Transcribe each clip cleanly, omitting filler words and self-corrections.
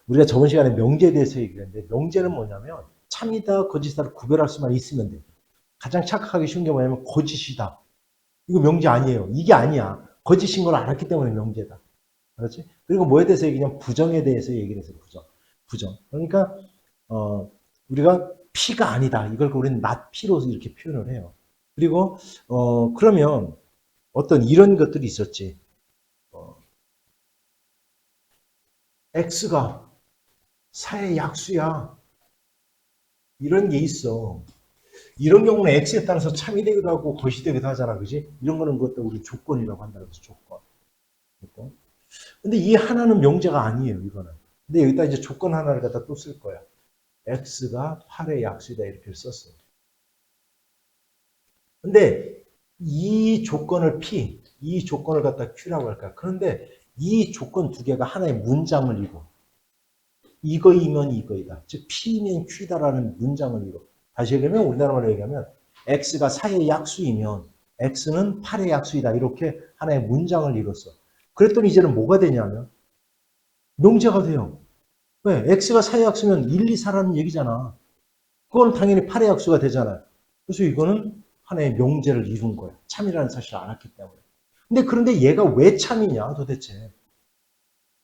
우리가 저번 시간에 명제에 대해서 얘기를 했는데 명제는 뭐냐면 참이다 거짓이다를 구별할 수만 있으면 돼. 가장 착각하기 쉬운 게 뭐냐면 거짓이다. 이거 명제 아니에요. 이게 아니야. 거짓인 걸 알았기 때문에 명제다. 그렇지? 그리고 뭐에 대해서 얘기냐면 부정에 대해서 얘기를 했어요. 부정. 그러니까 우리가 피가 아니다. 이걸 우리는 not 피로 이렇게 표현을 해요. 그리고 그러면 어떤 이런 것들이 있었지. X가 사의 약수야. 이런 게 있어. 이런 경우는 X에 따라서 참이 되기도 하고 것이 되기도 하잖아. 그지? 이런 거는 그것도 우리 조건이라고 한다. 그래서 조건. 근데 이 하나는 명제가 아니에요. 이거는. 근데 여기다 이제 조건 하나를 갖다 또 쓸 거야. X가 8의 약수이다. 이렇게 썼어. 근데 이 조건을 P, 이 조건을 갖다 Q라고 할까? 그런데 이 조건 두 개가 하나의 문장을 이루. 이거이면 이거이다. 즉 P면 Q다라는 문장을 이루. 다시 얘기하면 우리나라 말로 얘기하면 X가 4의 약수이면 X는 8의 약수이다. 이렇게 하나의 문장을 이뤘어. 그랬더니 이제는 뭐가 되냐면 명제가 돼요. 왜? X가 4의 약수면 1, 2, 4라는 얘기잖아. 그건 당연히 8의 약수가 되잖아요. 그래서 이거는 하나의 명제를 이룬 거야. 참이라는 사실을 알았기 때문에. 그런데 얘가 왜 참이냐 도대체.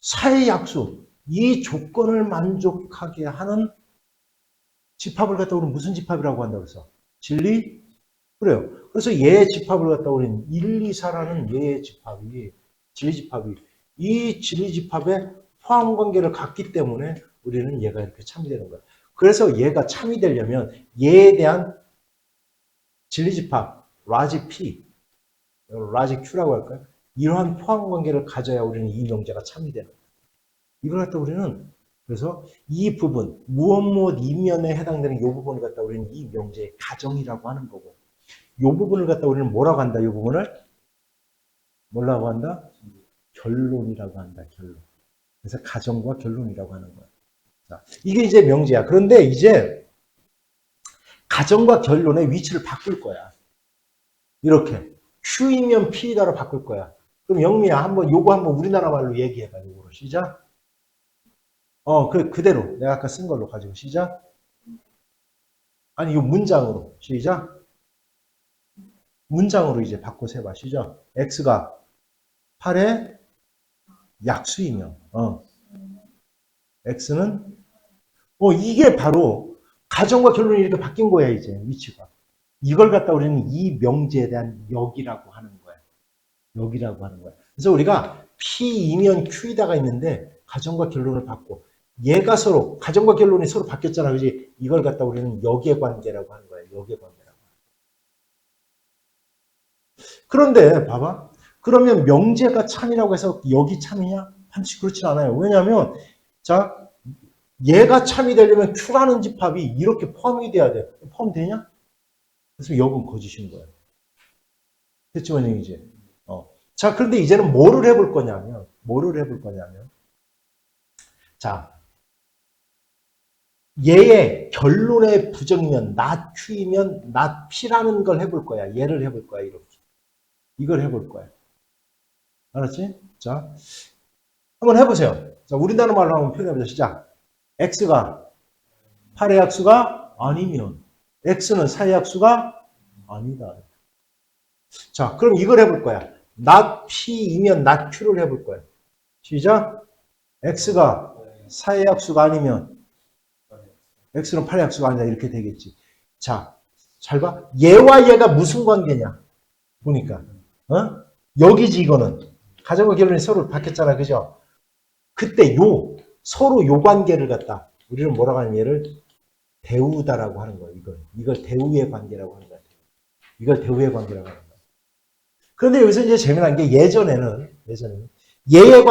4의 약수. 이 조건을 만족하게 하는 집합을 갖다 우리는 무슨 집합이라고 한다고 해서? 진리? 그래요. 그래서 얘의 집합을 갖다 우리는 1, 2, 4라는 얘의 집합이, 진리 집합이, 이 진리 집합에 포함 관계를 갖기 때문에 우리는 얘가 이렇게 참이 되는 거야. 그래서 얘가 참이 되려면 얘에 대한 진리 집합, 라지 P, 라지 Q라고 할까요? 이러한 포함 관계를 가져야 우리는 이 명제가 참이 되는 거야. 이걸 갖다 우리는 그래서 이 부분, 무엇 이면에 해당되는 이 부분을 갖다 우리는 이 명제의 가정이라고 하는 거고, 이 부분을 갖다 우리는 뭐라고 한다? 이 부분을 뭐라고 한다? 결론이라고 한다. 결론. 그래서 가정과 결론이라고 하는 거야. 자, 이게 이제 명제야. 그런데 이제 가정과 결론의 위치를 바꿀 거야. 이렇게 Q이면 P다로 바꿀 거야. 그럼 영미야, 요거 한번 우리나라 말로 얘기해봐. 요거로 시작. 그대로 내가 아까 쓴 걸로 가지고 시작. 아니, 이 문장으로 시작. 문장으로 이제 바꿔서 해봐. 시작. X가 8의 약수이면 X는 이게 바로 가정과 결론이 이렇게 바뀐 거야. 이제 위치가. 이걸 갖다 우리는 이 명제에 대한 역이라고 하는 거야. 역이라고 하는 거야. 그래서 우리가 P이면 Q이다가 있는데 가정과 결론을 받고 얘가 서로 가정과 결론이 서로 바뀌었잖아. 그지? 이걸 갖다 우리는 역의 관계라고 하는 거야. 역의 관계라고. 그런데 봐봐. 그러면 명제가 참이라고 해서 역이 참이냐? 반드시 그렇지 않아요. 왜냐하면 자 얘가 참이 되려면 Q라는 집합이 이렇게 포함이 돼야 돼. 포함되냐? 그래서 역은 거짓인 거예요. 됐지, 원영이지? 자, 그런데 이제는 뭐를 해볼 거냐면, 자, 얘의 결론의 부정이면, not Q이면, not P라는 걸 해볼 거야. 얘를 해볼 거야, 이렇게. 이걸 해볼 거야. 알았지? 자, 한번 해보세요. 자, 우리나라 말로 한번 표현해보자. 시작. X가 8의 약수가 아니면, X는 4의 약수가 아니다. 자, 그럼 이걸 해볼 거야. not P이면 not Q를 해볼 거야. 시작. X가 4의 약수가 아니면 X는 8의 약수가 아니다. 이렇게 되겠지. 자, 잘 봐. 얘와 얘가 무슨 관계냐? 보니까. 여기지 이거는. 가정과 결론이 서로 바뀌었잖아. 그죠? 그때 서로 요 관계를 갖다 우리는 뭐라고 하는 얘를 대우다라고 하는 거예요. 이걸 대우의 관계라고 하는 거예요. 이걸 대우의 관계라고 하는 거예요. 그런데 여기서 이제 재미난 게 예전에는 얘의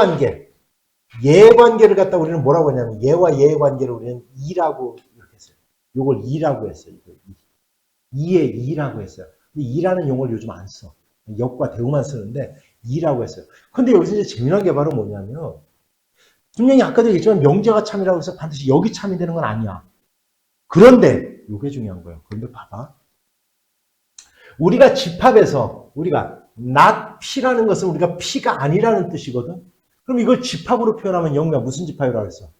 관계를 갖다 우리는 뭐라고 하냐면 얘와 얘의 관계를 우리는 이라고 이렇게 했어요. 이걸 이라고 했어요. 이의 이라고 했어요. 근데 이라는 용어를 요즘 안 써. 역과 대우만 쓰는데 이라고 했어요. 근데 여기서 이제 재미난 게 바로 뭐냐면 분명히 아까도 얘기했지만 명제가 참이라고 해서 반드시 여기 참이 되는 건 아니야. 그런데 이게 중요한 거예요. 그런데 봐봐. 우리가 집합에서 우리가 not P라는 것은 우리가 P가 아니라는 뜻이거든. 그럼 이걸 집합으로 표현하면 영미야 무슨 집합이라고 했어?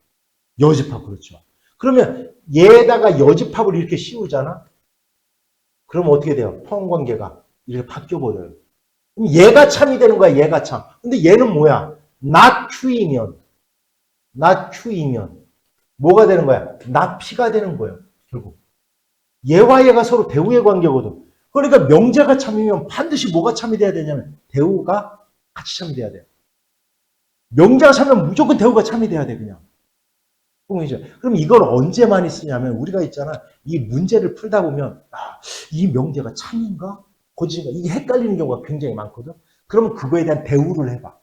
여집합, 그렇죠. 그러면 얘에다가 여집합을 이렇게 씌우잖아? 그럼 어떻게 돼요? 포함관계가 이렇게 바뀌어버려요. 그럼 얘가 참이 되는 거야, 얘가 참. 근데 얘는 뭐야? not Q이면, not Q이면 뭐가 되는 거야? not P가 되는 거예요, 결국. 얘와 얘가 서로 대우의 관계거든. 그러니까 명제가 참이면 반드시 뭐가 참이 돼야 되냐면 대우가 같이 참이 돼야 돼. 명제가 참이면 무조건 대우가 참이 돼야 돼, 그냥. 그럼 이걸 언제 많이 쓰냐면 우리가 있잖아. 이 문제를 풀다 보면 이 명제가 참인가? 거짓인가? 이게 헷갈리는 경우가 굉장히 많거든. 그러면 그거에 대한 대우를 해봐.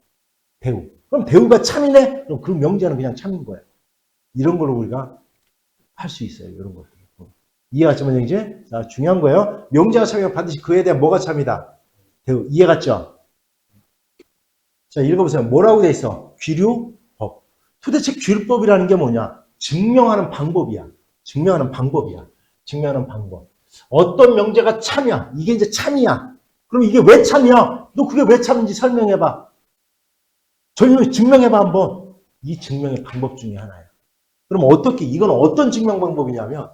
대우. 그럼 대우가 참이네? 그럼 그 명제는 그냥 참인 거야. 이런 걸 우리가 할 수 있어요. 이런 것들. 이해갔죠, 이제? 자, 중요한 거예요. 명제가 참이면 반드시 그에 대한 뭐가 참이다? 대우. 이해갔죠? 자, 읽어보세요. 뭐라고 돼 있어? 귀류법. 도대체 귀류법이라는 게 뭐냐? 증명하는 방법이야. 증명하는 방법이야. 증명하는 방법. 어떤 명제가 참이야. 이게 이제 참이야. 그럼 이게 왜 참이야? 너 그게 왜 참인지 설명해봐. 증명해봐, 한번. 이 증명의 방법 중에 하나야. 그럼 어떻게, 이건 어떤 증명 방법이냐면,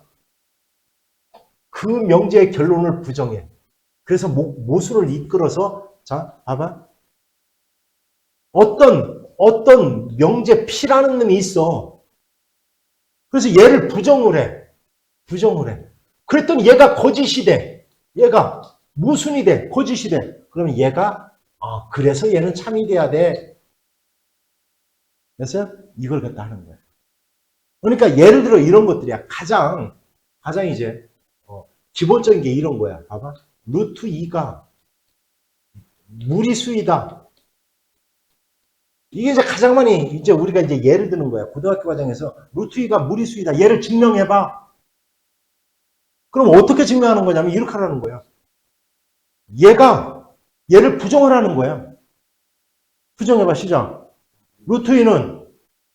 그 명제의 결론을 부정해. 그래서 모순을 이끌어서, 자, 봐봐. 어떤 명제 P라는 놈이 있어. 그래서 얘를 부정을 해. 부정을 해. 그랬더니 얘가 거짓이 돼. 얘가 모순이 돼. 거짓이 돼. 그러면 얘가, 그래서 얘는 참이 돼야 돼. 그래서 이걸 갖다 하는 거야. 그러니까 예를 들어 이런 것들이야. 가장 이제, 기본적인 게 이런 거야. 봐봐. 루트 2가 무리수이다. 이게 이제 가장 많이 이제 우리가 이제 예를 드는 거야. 고등학교 과정에서 루트 2가 무리수이다. 얘를 증명해봐. 그럼 어떻게 증명하는 거냐면 이렇게 하라는 거야. 얘를 부정을 하는 거야. 부정해봐, 시작. 루트 2는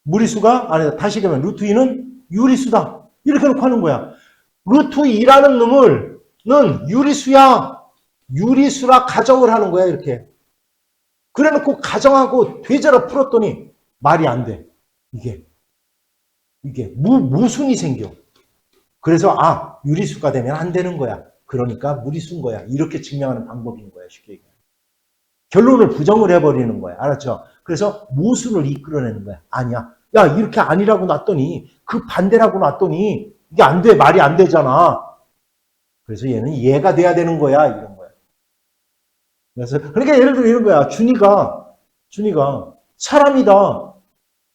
무리수가 아니다. 다시 얘기하면 루트 2는 유리수다. 이렇게 놓고 하는 거야. 루트 2라는 놈은 유리수야. 유리수라 가정을 하는 거야, 이렇게. 그래 놓고 가정하고 되자라 풀었더니 말이 안 돼. 이게 무순이 생겨. 그래서 유리수가 되면 안 되는 거야. 그러니까 무리수인 거야. 이렇게 증명하는 방법인 거야, 쉽게 얘기하면. 결론을 부정을 해버리는 거야. 알았죠? 그래서 무순을 이끌어내는 거야. 아니야. 야, 이렇게 아니라고 놨더니 그 반대라고 놨더니 이게 안 돼. 말이 안 되잖아. 그래서 얘는 이해가 돼야 되는 거야. 이런 거야. 그래서 그러니까 예를 들어 이런 거야. 준이가 사람이다.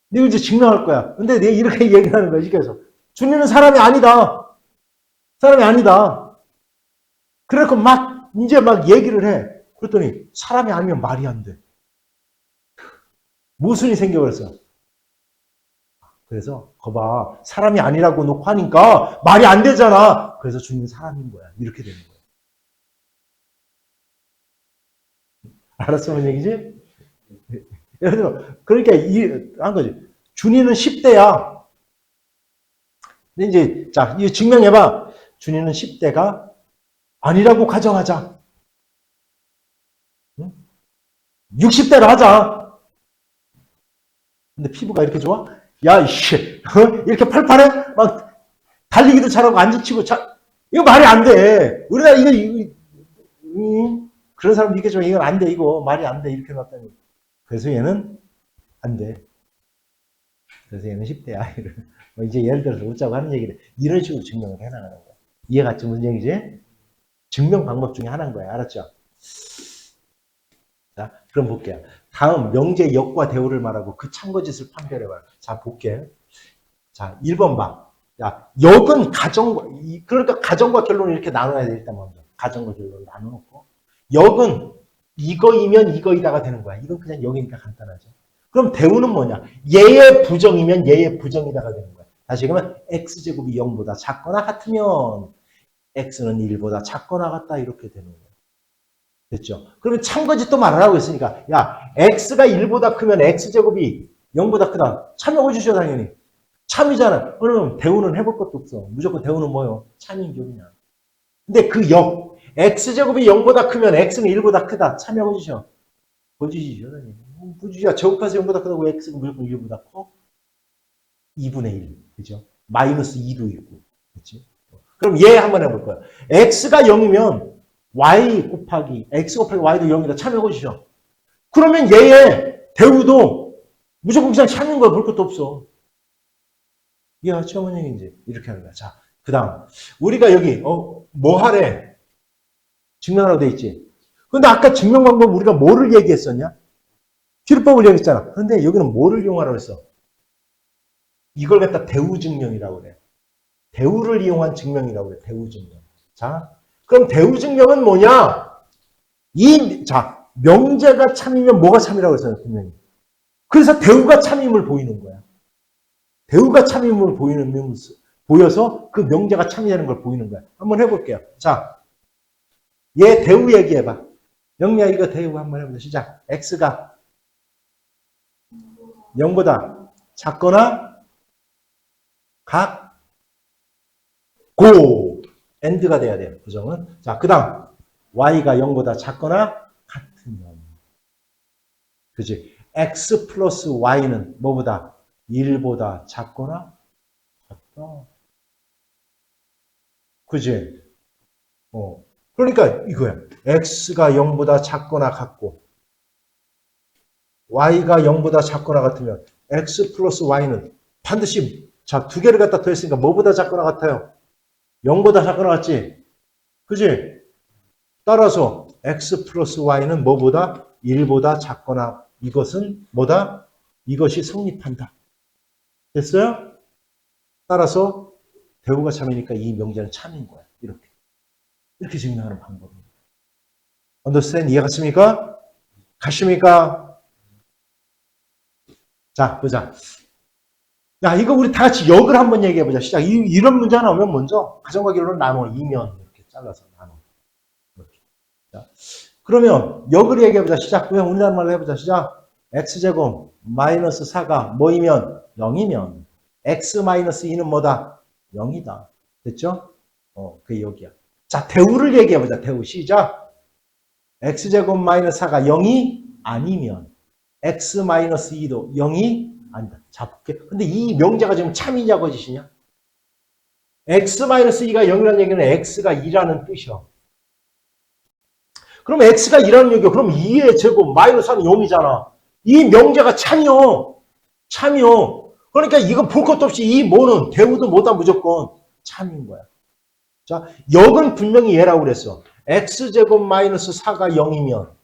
내가 이제 증명할 거야. 근데 내가 이렇게 얘기하는 거야. 시켜서 준이는 사람이 아니다. 사람이 아니다. 그래서 이제 막 얘기를 해. 그랬더니 사람이 아니면 말이 안 돼. 모순이 생겨버렸어. 그래서 거봐. 사람이 아니라고 놓고 하니까 말이 안 되잖아. 그래서 준이는 사람인 거야. 이렇게 되는 거야. 알았어, 뭔 얘기지? 예를 들어, 그러니까 한 거지. 준이는 10대야. 근데 이제, 자, 이거 증명해봐. 준이는 10대가 아니라고 가정하자. 응? 60대를 하자. 근데 피부가 이렇게 좋아? 야, 이씨. 이렇게 팔팔해? 막, 달리기도 잘하고, 안지치고, 이거 말이 안 돼. 우리나라 그런 사람도 있겠지만, 이건 안 돼. 이거 말이 안 돼. 이렇게 놨다니. 그래서 얘는 안 돼. 그래서 얘는 10대야. 이제 예를 들어서 웃자고 하는 얘기를 이런 식으로 증명을 해나가는 거야. 이해갔죠? 무슨 얘기지? 증명 방법 중에 하나인 거야. 알았죠? 자, 그럼 볼게요. 다음 명제 역과 대우를 말하고 그 참거짓을 판별해봐요. 자, 볼게. 자, 1번 봐. 야, 역은 그러니까 가정과 결론을 이렇게 나눠야 돼. 일단 먼저. 가정과 결론을 나눠놓고. 역은 이거이면 이거이다가 되는 거야. 이건 그냥 역이니까 간단하죠. 그럼 대우는 뭐냐? 얘의 부정이면 얘의 부정이다가 되는 거야. 다시 그러면 x제곱이 0보다 작거나 같으면 x는 1보다 작거나 같다 이렇게 되는 거야. 됐죠? 그러면 참거짓도 말하라고 했으니까 야, x가 1보다 크면 x제곱이 0보다 크다. 참여해 주셔 당연히. 참이잖아. 그러면 대우는 해볼 것도 없어. 무조건 대우는 뭐요? 참인 격이냐. 근데 그 역, x제곱이 0보다 크면 x는 1보다 크다. 참여해 주셔. 거짓이죠, 당연히. 부주야 제곱해서 0보다 크다고 x가 무조건 1보다 커? 2분의 1. 그죠? 마이너스 2도 있고. 그렇지? 그럼 얘 한번 해볼 거야. x가 0이면 y 곱하기 x 곱하기 y도 0이라 참여해 보시죠. 그러면 얘의 대우도 무조건 그냥 찾는 거야. 볼 것도 없어. 이게 처음 얘기인지 이렇게 하는 거야. 자, 그 다음 우리가 여기 뭐 하래? 증명하라고 돼 있지. 근데 아까 증명 방법 우리가 뭐를 얘기했었냐? 필요법을 얘기했잖아. 그런데 여기는 뭐를 이용하라고 했어? 이걸 갖다 대우 증명이라고 그래. 대우를 이용한 증명이라고 그래. 대우 증명. 자, 그럼 대우 증명은 뭐냐? 자, 명제가 참이면 뭐가 참이라고 했어요, 분명히. 그래서 대우가 참임을 보이는 거야. 대우가 참임을 보여서 그 명제가 참이라는 걸 보이는 거야. 한번 해볼게요. 자, 얘 대우 얘기해봐. 영미야, 이거 대우 한번 해보자. 시작. x가 0보다 작거나 같고 AND가 돼야 돼요. 부정은. 자, 그 다음 y가 0보다 작거나 같으면. 그지? x 플러스 y는 뭐보다? 1보다 작거나 같다. 그지? 그러니까 이거야. x가 0보다 작거나 같고 y가 0보다 작거나 같으면 x 플러스 y는 반드시 자, 두 개를 갖다 더했으니까 뭐보다 작거나 같아요? 0보다 작거나 같지? 그지? 따라서 x 플러스 y는 뭐보다? 1보다 작거나 이것은 뭐다? 이것이 성립한다. 됐어요? 따라서 대우가 참이니까 이 명제는 참인 거야. 이렇게 증명하는 방법입니다. 언더스탠드 이해갔습니까? 가십니까? 자, 보자. 야, 이거 우리 다 같이 역을 한번 얘기해보자. 시작. 이런 문제 나오면 먼저 가정과 결론을 나눠. 2면 이렇게 잘라서 나눠. 이렇게. 자, 그러면 역을 얘기해보자. 시작. 그냥 우리나라 말로 해보자. 시작. x제곱 마이너스 4가 뭐이면? 0이면 x 마이너스 2는 뭐다? 0이다. 됐죠? 그게 여기야. 자, 대우를 얘기해보자. 대우. 시작. x제곱 마이너스 4가 0이 아니면 x 마이너스 2도 0이 아니다. 잡게. 근데 이 명제가 지금 참이냐 거짓이냐? x 마이너스 2가 0이라는 얘기는 x가 2라는 뜻이야. 그럼 x가 2라는 얘기야. 그럼 2의 제곱 마이너스 4는 0이잖아. 이 명제가 참이요. 참이요. 그러니까 이거 볼 것도 없이 이 뭐는 대우도 뭐다 무조건 참인 거야. 자, 역은 분명히 얘라고 그랬어. x제곱 마이너스 4가 0이면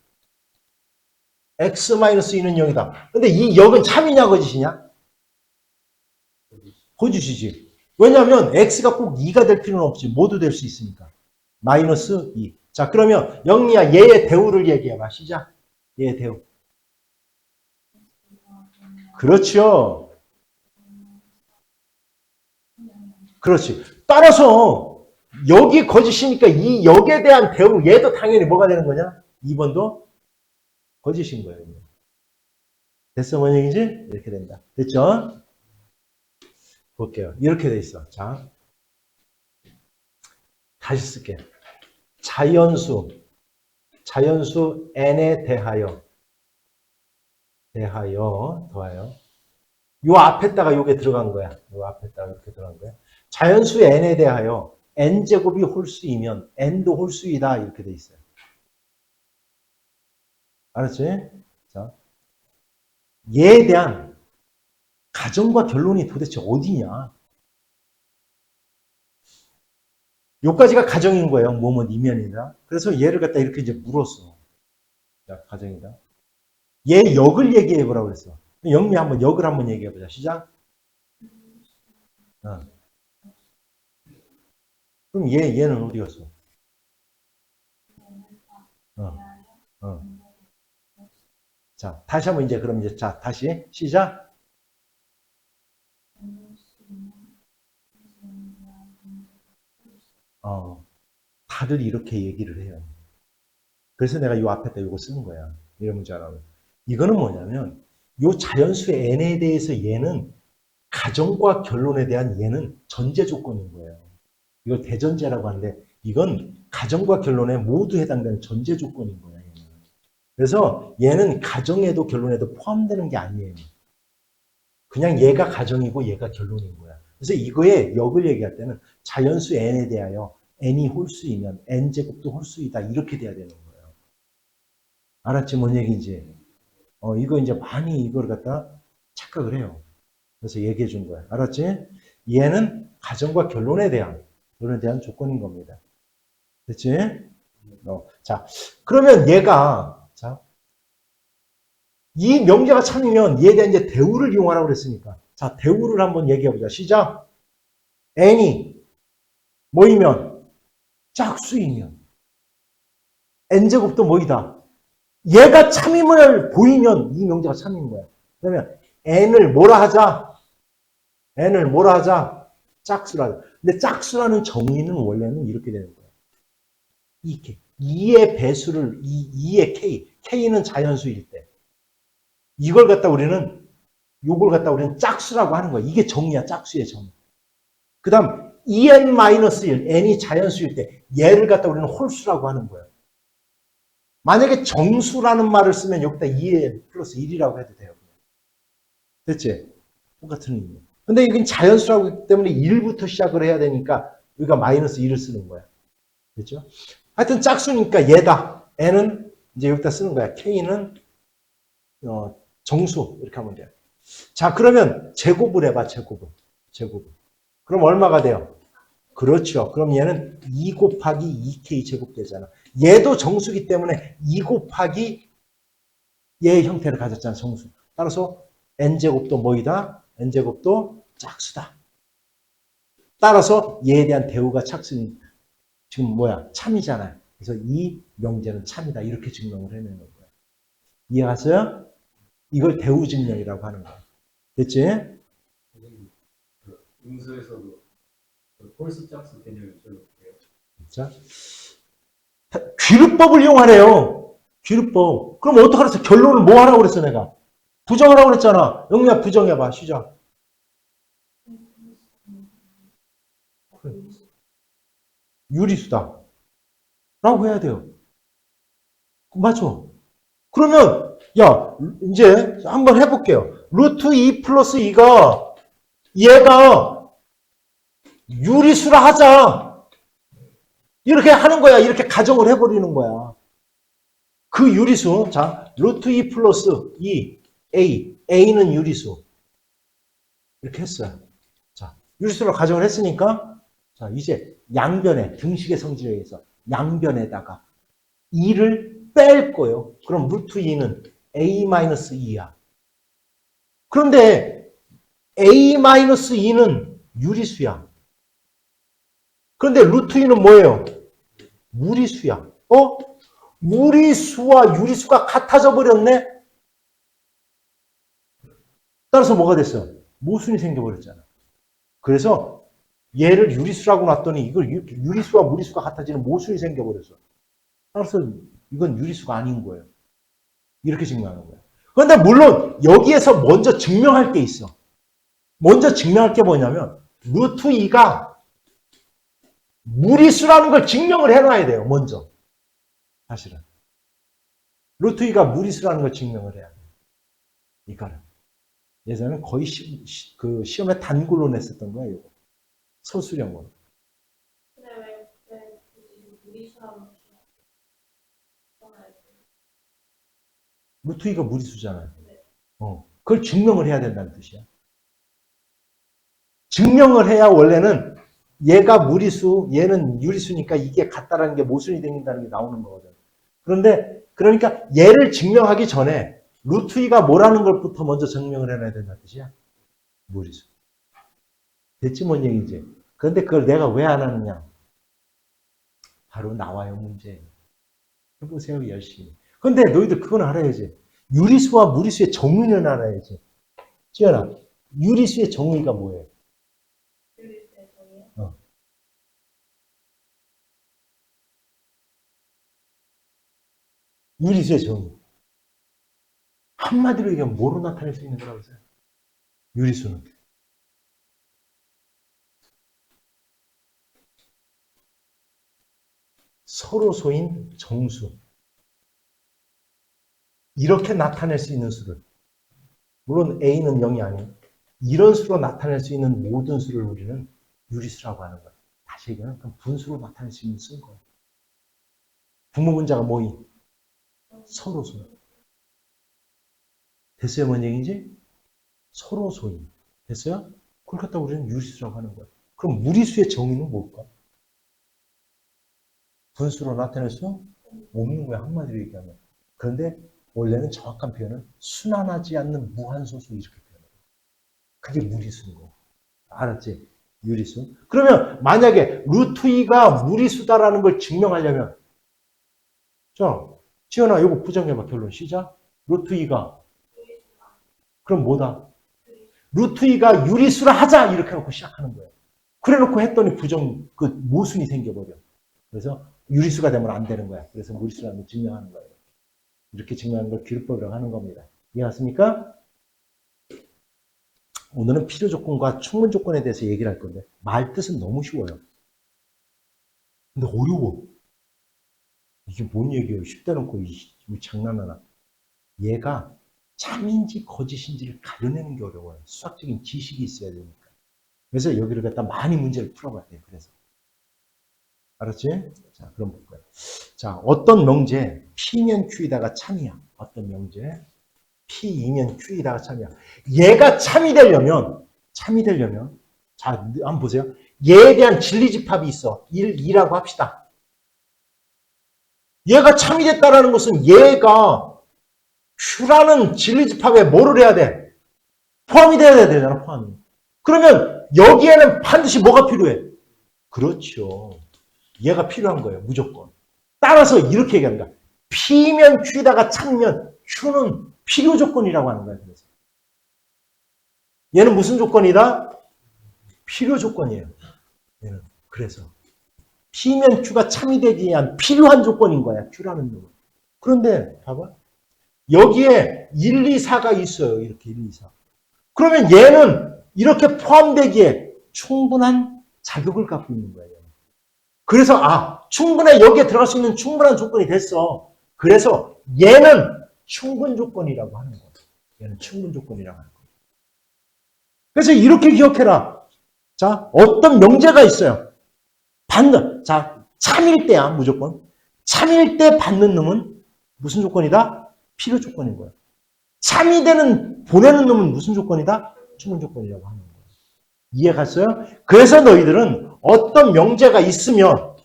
x 마이너스 2는 0이다. 근데 이 역은 참이냐 거짓이냐? 거짓이지. 왜냐하면 x가 꼭 2가 될 필요는 없지. 모두 될 수 있으니까. 마이너스 2. 자, 그러면 영미야 얘의 대우를 얘기해봐. 시작. 얘의 대우. 그렇죠. 그렇지. 따라서 역이 거짓이니까 이 역에 대한 대우 얘도 당연히 뭐가 되는 거냐? 2번도 거짓인 거예요. 됐어? 뭔 얘기지? 이렇게 된다. 됐죠? 볼게요. 이렇게 돼 있어. 자, 다시 쓸게요. 자연수 n에 대하여 더하여 요 앞에다가 요게 들어간 거야. 요 앞에다가 이렇게 들어간 거야. 자연수 n에 대하여 n제곱이 홀수이면 n도 홀수이다 이렇게 돼 있어요. 알았지? 자, 얘에 대한 가정과 결론이 도대체 어디냐? 요까지가 가정인 거예요. 뭐뭐 이면이다. 그래서 얘를 갖다 이렇게 이제 물었어. 자, 가정이다. 얘 역을 얘기해 보라고 그랬어. 영미 한번 역을 한번 얘기해 보자. 시작. 그럼 얘는 어디 갔어? 자, 다시 한번 이제 그럼 이제 자, 다시 시작. 다들 이렇게 얘기를 해요. 그래서 내가 요 앞에다 요거 쓰는 거야. 이런 문제 하나. 이거는 뭐냐면 요 자연수의 n에 대해서 얘는 가정과 결론에 대한 얘는 전제 조건인 거예요. 이걸 대전제라고 하는데 이건 가정과 결론에 모두 해당되는 전제 조건인 거예요. 그래서 얘는 가정에도 결론에도 포함되는 게 아니에요. 그냥 얘가 가정이고 얘가 결론인 거야. 그래서 이거의 역을 얘기할 때는 자연수 n에 대하여 n이 홀수이면 n제곱도 홀수이다. 이렇게 돼야 되는 거예요. 알았지? 뭔 얘기인지. 이거 이제 많이 이걸 갖다 착각을 해요. 그래서 얘기해 준 거야. 알았지? 얘는 가정과 결론에 대한 조건인 겁니다. 됐지? 자, 그러면 얘가, 자, 이 명제가 참이면 얘에 대한 이제 대우를 이용하라고 그랬으니까. 자, 대우를 한번 얘기해 보자. 시작. n이 뭐이면? 짝수이면. n제곱도 뭐이다? 얘가 참임을 보이면 이 명제가 참인 거야. 그러면 n을 뭐라 하자? n을 뭐라 하자? 짝수라 하자. 근데 짝수라는 정의는 원래는 이렇게 되는 거야. 2K. 2의 배수를, 2의 K. K는 자연수일 때. 이걸 갖다 요걸 갖다 우리는 짝수라고 하는 거야. 이게 정의야, 짝수의 정의. 그 다음, 2n-1, n이 자연수일 때, 얘를 갖다 우리는 홀수라고 하는 거야. 만약에 정수라는 말을 쓰면 여기다 2n 플러스 1이라고 해도 돼요. 됐지? 똑같은 의미. 근데 이건 자연수라고 하기 때문에 1부터 시작을 해야 되니까 여기가 마이너스 1을 쓰는 거야. 됐죠? 하여튼 짝수니까 얘다. n은 이제 여기다 쓰는 거야. k는 정수 이렇게 하면 돼요. 자, 그러면 제곱을 해봐. 제곱을. 그럼 얼마가 돼요? 그렇죠. 그럼 얘는 2 곱하기 2k 제곱 되잖아. 얘도 정수기 때문에 2 곱하기 얘의 형태를 가졌잖아. 정수. 따라서 n제곱도 뭐이다? n제곱도 짝수다. 따라서 얘에 대한 대우가 짝수니 지금 뭐야? 참이잖아요. 그래서 이 명제는 참이다. 이렇게 증명을 해내는 거야. 이해갔어요? 이걸 대우 증명이라고 하는 거야. 됐지? 음수에서도 홀수 짝수 개념이 적용돼요. 자, 귀르법을 이용하래요. 귀르법. 그럼 어떡하랬어? 결론을 뭐 하라고 그랬어, 내가? 부정하라고 그랬잖아. 영미야, 부정해봐. 시작. 유리수다. 라고 해야 돼요. 맞죠? 그러면, 야, 이제 한번 해볼게요. 루트 2 플러스 2가 얘가 유리수라 하자. 이렇게 하는 거야. 이렇게 가정을 해버리는 거야. 그 유리수, 자, 루트 2 플러스 2, A는 유리수. 이렇게 했어요. 자, 유리수로 가정을 했으니까, 자, 이제 양변에, 등식의 성질에 의해서 양변에다가 2를 뺄 거예요. 그럼 루트 2는 A-2야. 그런데 A-2는 유리수야. 그런데 루트 2는 뭐예요? 무리수야. 무리수와 유리수가 같아져 버렸네? 따라서 뭐가 됐어요? 모순이 생겨버렸잖아. 그래서 얘를 유리수라고 놨더니 이걸 유리수와 무리수가 같아지는 모순이 생겨버렸어. 따라서 이건 유리수가 아닌 거예요. 이렇게 증명하는 거예요. 그런데 물론 여기에서 먼저 증명할 게 있어. 먼저 증명할 게 뭐냐면 루트 2가 무리수라는 걸 증명을 해놔야 돼요. 먼저. 사실은. 루트 2가 무리수라는 걸 증명을 해야 돼요. 이거를. 예전에는 거의 시험에 단골로 냈었던 거야, 이거. 서술형으로. 근데 왜 무리수라는 루트 2가 무리수잖아요. 네. 그걸 증명을 해야 된다는 뜻이야. 증명을 해야 원래는 얘가 무리수, 얘는 유리수니까 이게 같다라는 게 모순이 생긴다는 게 나오는 거거든. 그런데, 그러니까 얘를 증명하기 전에 루트 2가 뭐라는 것부터 먼저 증명을 해놔야 된다는 뜻이야. 무리수. 됐지, 뭔 얘기지? 그런데 그걸 내가 왜 안 하느냐? 바로 나와요, 문제. 해보세요, 열심히. 근데 너희들 그건 알아야지. 유리수와 무리수의 정의는 알아야지. 지연아, 유리수의 정의가 뭐예요? 유리수의 정의요? 유리수의 정의. 한마디로 얘기하면 뭐로 나타낼 수 있는 거라고 했어요? 유리수는. 서로소인 정수. 이렇게 나타낼 수 있는 수를. 물론 A는 0이 아니에요. 이런 수로 나타낼 수 있는 모든 수를 우리는 유리수라고 하는 거예요. 다시 얘기하면 그럼 분수로 나타낼 수 있는 수인 거예요. 분모분자가 뭐임? 서로소. 됐어요? 뭔 얘기인지? 서로소임. 됐어요? 그걸 갖다 우리는 유리수라고 하는 거예요. 그럼 무리수의 정의는 뭘까? 분수로 나타낼 수 없는 거야, 한마디로 얘기하면. 그런데 원래는 정확한 표현은 순환하지 않는 무한소수 이렇게 표현해요. 그게 무리수인 거. 알았지? 유리수. 그러면 만약에 루트 2가 무리수다라는 걸 증명하려면 자, 지연아 이거 부정해봐. 결론 시작. 루트 2가 그럼 뭐다? 루트 2가 유리수라 하자 이렇게 해놓고 시작하는 거예요. 그래 놓고 했더니 모순이 생겨버려. 그래서 유리수가 되면 안 되는 거야. 그래서 무리수라는 걸 증명하는 거예요. 이렇게 증명하는 걸 기울법이라고 하는 겁니다. 이해하십니까? 오늘은 필요 조건과 충분 조건에 대해서 얘기를 할 건데 말 뜻은 너무 쉬워요. 근데 어려워. 이게 뭔 얘기예요? 쉽다 놓고 이 장난하나. 얘가 참인지 거짓인지를 가려내는 게 어려워요. 수학적인 지식이 있어야 되니까. 그래서 여기를 갖다 많이 문제를 풀어봐야 돼요. 그래서. 알았지? 자, 그럼 볼까요? 자, 어떤 명제 P면 Q이다가 참이야. 어떤 명제 P2면 Q이다가 참이야. 얘가 참이 되려면 자, 한번 보세요. 얘에 대한 진리집합이 있어. 2라고 합시다. 얘가 참이 됐다라는 것은 얘가 Q라는 진리집합에 뭐를 해야 돼? 포함이 돼야 되잖아, 포함이. 그러면 여기에는 반드시 뭐가 필요해? 그렇죠. 얘가 필요한 거예요, 무조건. 따라서 이렇게 얘기합니다. P면 Q다가 참이면 Q는 필요 조건이라고 하는 거예요. 그래서 얘는 무슨 조건이다? 필요 조건이에요. 얘는 그래서 P면 Q가 참이 되기 위한 필요한 조건인 거야. Q라는 놈은. 그런데 봐봐. 여기에 1, 2, 4가 있어요. 이렇게 1, 2, 4. 그러면 얘는 이렇게 포함되기에 충분한 자격을 갖고 있는 거예요. 그래서 충분해. 여기에 들어갈 수 있는 충분한 조건이 됐어. 그래서 얘는 충분 조건이라고 하는 거예요. 얘는 충분 조건이라고 하는 거예요. 그래서 이렇게 기억해라. 자, 어떤 명제가 있어요. 자, 참일 때야, 무조건. 참일 때 받는 놈은 무슨 조건이다? 필요 조건인 거예요. 참이 되는, 보내는 놈은 무슨 조건이다? 충분 조건이라고 하는 거예요. 이해 갔어요? 그래서 너희들은 어떤 명제가 있으면,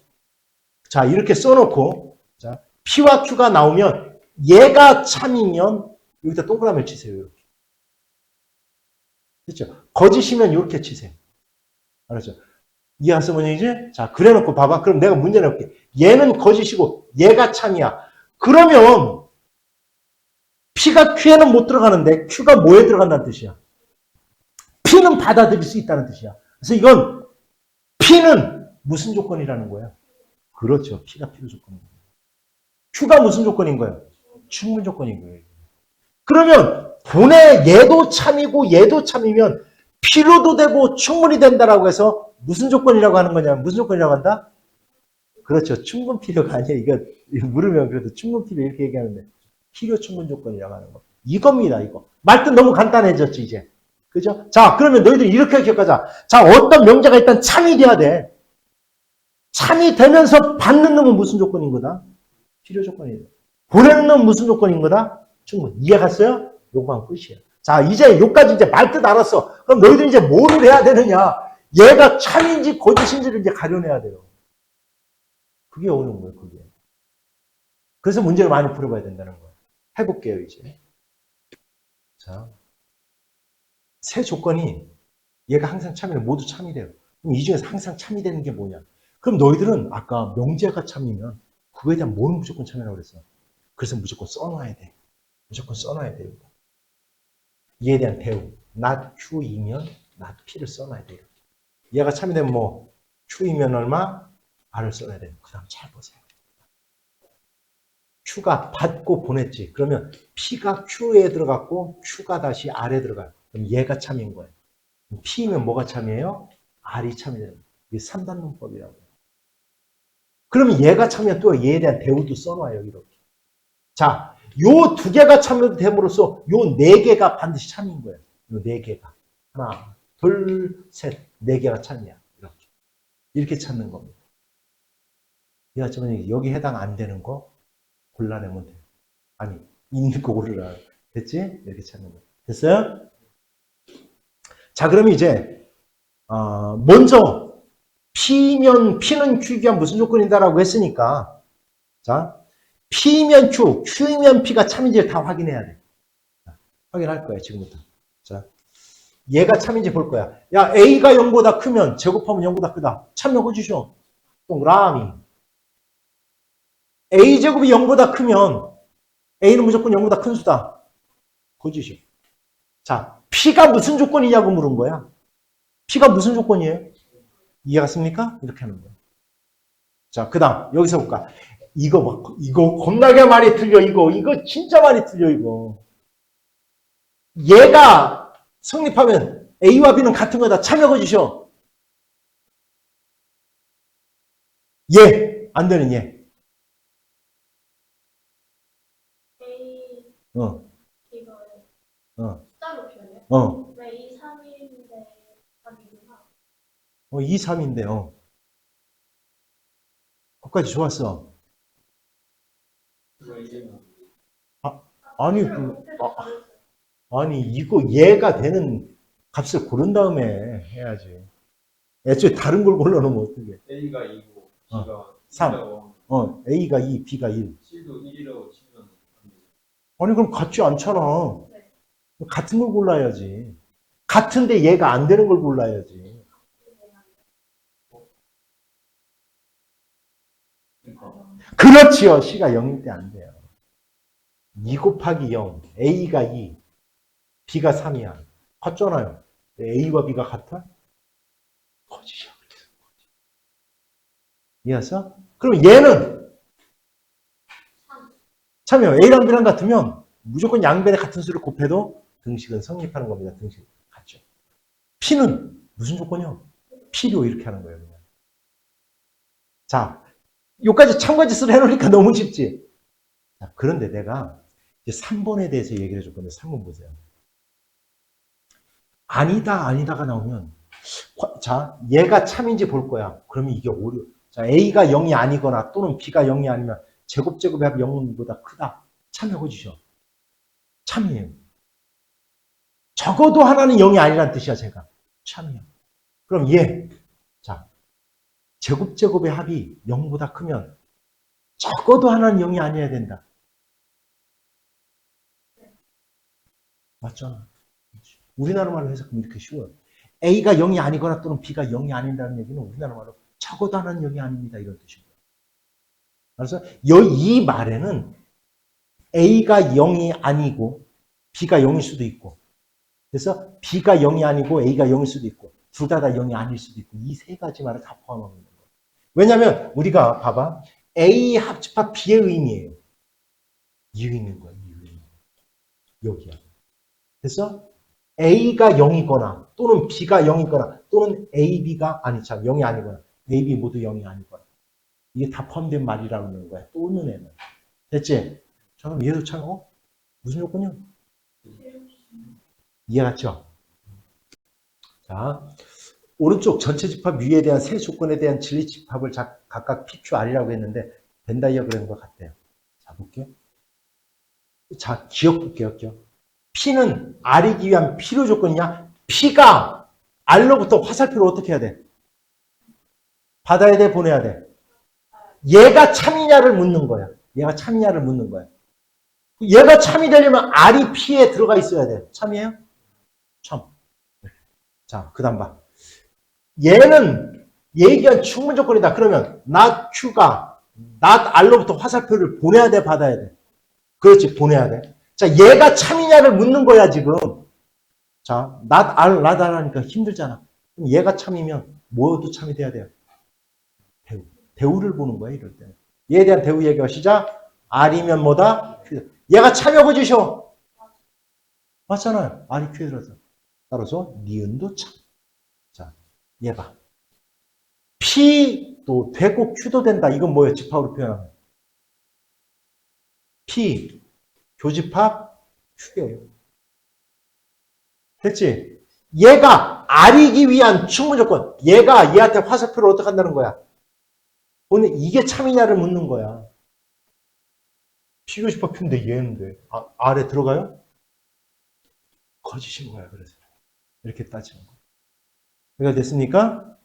자, 이렇게 써놓고, 자, P와 Q가 나오면, 얘가 참이면, 여기다 동그라미를 치세요, 이렇게. 그렇죠? 거짓이면 이렇게 치세요. 알았죠? 이해하세요, 뭔 얘기지? 자, 그래 놓고 봐봐. 그럼 내가 문제 내볼게. 얘는 거짓이고, 얘가 참이야. 그러면, P가 Q에는 못 들어가는데, Q가 뭐에 들어간다는 뜻이야? P는 받아들일 수 있다는 뜻이야. 그래서 이건, P는 무슨 조건이라는 거야? 그렇죠. P가 필요 조건인 거예요. Q가 무슨 조건인 거예요? 충분 조건인 거예요. 그러면, 얘도 참이고, 얘도 참이면, 필요도 되고, 충분히 된다라고 해서, 무슨 조건이라고 하는 거냐면, 무슨 조건이라고 한다? 그렇죠. 충분 필요가 아니에요. 이거 물으면 그래도 충분 필요 이렇게 얘기하는데, 필요 충분 조건이라고 하는 거. 이겁니다, 이거. 말뜻 너무 간단해졌지, 이제. 그죠? 자, 그러면 너희들 이렇게 기억하자. 자, 어떤 명제가 일단 참이 돼야 돼. 참이 되면서 받는 놈은 무슨 조건인 거다? 필요 조건이에요. 보내는 놈은 무슨 조건인 거다? 충분. 이해 갔어요? 요거만 끝이에요. 자, 이제 요까지 이제 말뜻 알았어. 그럼 너희들 이제 뭐를 해야 되느냐? 얘가 참인지 거짓인지를 이제 가려내야 돼요. 그게 오는 거예요, 그게. 그래서 문제를 많이 풀어봐야 된다는 거예요. 해볼게요, 이제. 자, 세 조건이 얘가 항상 참이면 모두 참이 돼요. 그럼 이 중에서 항상 참이 되는 게 뭐냐? 그럼 너희들은 아까 명제가 참이면 그거에 대한 뭐는 무조건 참이라고 그랬어? 그래서 무조건 써놔야 돼. 무조건 써놔야 돼요. 이에 대한 대우. not Q이면 not P를 써놔야 돼요. 얘가 참이 되면 뭐 Q이면 얼마? R을 써야 돼요. 그 다음 잘 보세요. Q가 받고 보냈지. 그러면 P가 Q에 들어갔고 Q가 다시 R에 들어가요. 그럼 얘가 참인 거예요. P면 뭐가 참이에요? R이 참이 돼요. 이게 3단론법이라고 해요. 그러면 얘가 참이면 또 얘에 대한 대우도 써놔요. 이렇게. 자, 요 두 개가 참여됨으로써 요 네 개가 반드시 참인 거예요. 요 네 개가. 하나, 둘, 셋, 네 개가 찾냐. 이렇게 찾는 겁니다. 여기 해당 안 되는 거 골라내면 돼요. 아니, 있는 거 골라. 됐지? 이렇게 찾는 거. 됐어요? 자, 그러면 이제, 먼저, P는 Q이야 무슨 조건이다라고 했으니까, 자, P면 Q, Q면 P가 참인지를 다 확인해야 돼. 자, 확인할 거야, 지금부터. 자, 얘가 참인지 볼 거야. 야, A가 0보다 크면 제곱하면 0보다 크다. 참여해 주시오. 동그라미. A제곱이 0보다 크면 A는 무조건 0보다 큰 수다. 거짓이요. 자, P가 무슨 조건이냐고 물은 거야. P가 무슨 조건이에요? 이해가 갔습니까? 이렇게 하는 거야. 자, 그 다음, 여기서 볼까. 이거 겁나게 많이 틀려, 이거 진짜 많이 틀려, 이거. 얘가 성립하면 A와 B는 같은 거다. 참여해 주셔. 얘, 안 되는 얘. A, 어, 이거를 어, 숫자로 표현해요? 어. 왜 2, 3인데 답이구나. 2, 3인데, 거기까지 좋았어. 그거 이제 아니, 숫자를 아니, 이거 얘가 되는 값을 고른 다음에 해야지. 애초에 다른 걸 골라놓으면 어떡해. A가 2고 B가 3. 3이라고 A가 2, B가 1. C도 1이라고 치면 안 되죠. 아니, 그럼 같지 않잖아. 네. 같은 걸 골라야지. 같은데 얘가 안 되는 걸 골라야지. 그러니까 그렇지요. C가 0일 때 안 돼요. 2 곱하기 0. A가 2. B가 3이야. 같잖아요. A와 B가 같아? 거짓이야. 이해했어? 그럼 얘는 참여. A랑 B랑 같으면 무조건 양변에 같은 수를 곱해도 등식은 성립하는 겁니다. 등식 같죠. P는 무슨 조건이요? 필요 이렇게 하는 거예요. 그냥. 자, 여기까지 참가지수를 해놓으니까 너무 쉽지. 자, 그런데 내가 이제 3번에 대해서 얘기를 해줄 건데 3번 보세요. 아니다가 나오면 자, 얘가 참인지 볼 거야. 그러면 이게 오류. 자, A가 0이 아니거나 또는 B가 0이 아니면 제곱제곱의 합이 0보다 크다. 참여해 주시오. 참이에요. 적어도 하나는 0이 아니란 뜻이야, 제가. 참이야. 그럼 얘. 자, 제곱제곱의 합이 0보다 크면 적어도 하나는 0이 아니어야 된다. 맞잖아. 우리나라 말로 해석하면 이렇게 쉬워요. A가 0이 아니거나 또는 B가 0이 아닌다는 얘기는 우리나라 말로 적어도 하나는 0이 아닙니다. 이런 뜻이고요. 그래서 이 말에는 A가 0이 아니고 B가 0일 수도 있고 그래서 B가 0이 아니고 A가 0일 수도 있고 둘 다 0이 아닐 수도 있고 이 세 가지 말을 다 포함하고 있는 거예요. 왜냐하면 우리가 봐봐. A 합집합 B의 의미예요. 이 의미인 거예요. 이 의미. 여기야. 그래서 A가 0이거나 또는 B가 0이거나 또는 AB가 아니 참 0이 아니거나 AB 모두 0이 아니거나 이게 다 포함된 말이라는 거야. 또는 애는. 됐지? 자, 그럼 얘도 참 무슨 조건이요? 이해갔죠? 자, 오른쪽 전체 집합 U에 대한 세 조건에 대한 진리 집합을 각각 PQR이라고 했는데 벤 다이어그램과 같대요. 자, 볼게요. 자, 기억 볼게요. P는 R이기 위한 필요 조건이냐? P가 R로부터 화살표를 어떻게 해야 돼? 받아야 돼? 보내야 돼? 얘가 참이냐를 묻는 거야. 얘가 참이냐를 묻는 거야. 얘가 참이 되려면 R이 P에 들어가 있어야 돼. 참이에요? 참. 자, 그 다음 봐. 얘는 얘기한 충분 조건이다. 그러면 not Q가 not R로부터 화살표를 보내야 돼? 받아야 돼? 그렇지, 보내야 돼. 자, 얘가 참이냐를 묻는 거야, 지금. 자, not R, not R 하니까 힘들잖아. 그럼 얘가 참이면 뭐도 참이 돼야 돼요? 대우. 대우를 보는 거야, 이럴 때. 얘에 대한 대우 얘기가 시작. R이면 뭐다? Q. 얘가 참여고 주셔. 맞잖아요. R이 Q에 들어서. 따라서 니은도 참. 자, 얘 봐. P도 되고 Q도 된다. 이건 뭐예요? 집합으로 표현하면. P, 교집합, Q예요. 됐지? 얘가 R이기 위한 충분 조건. 얘가 얘한테 화살표를 어떻게 한다는 거야? 오늘 이게 참이냐를 묻는 거야. P교시 바뀌는데 얘인데 R에 들어가요? 거짓인 거야. 그래서 이렇게 따지는 거야. 이해가 됐습니까?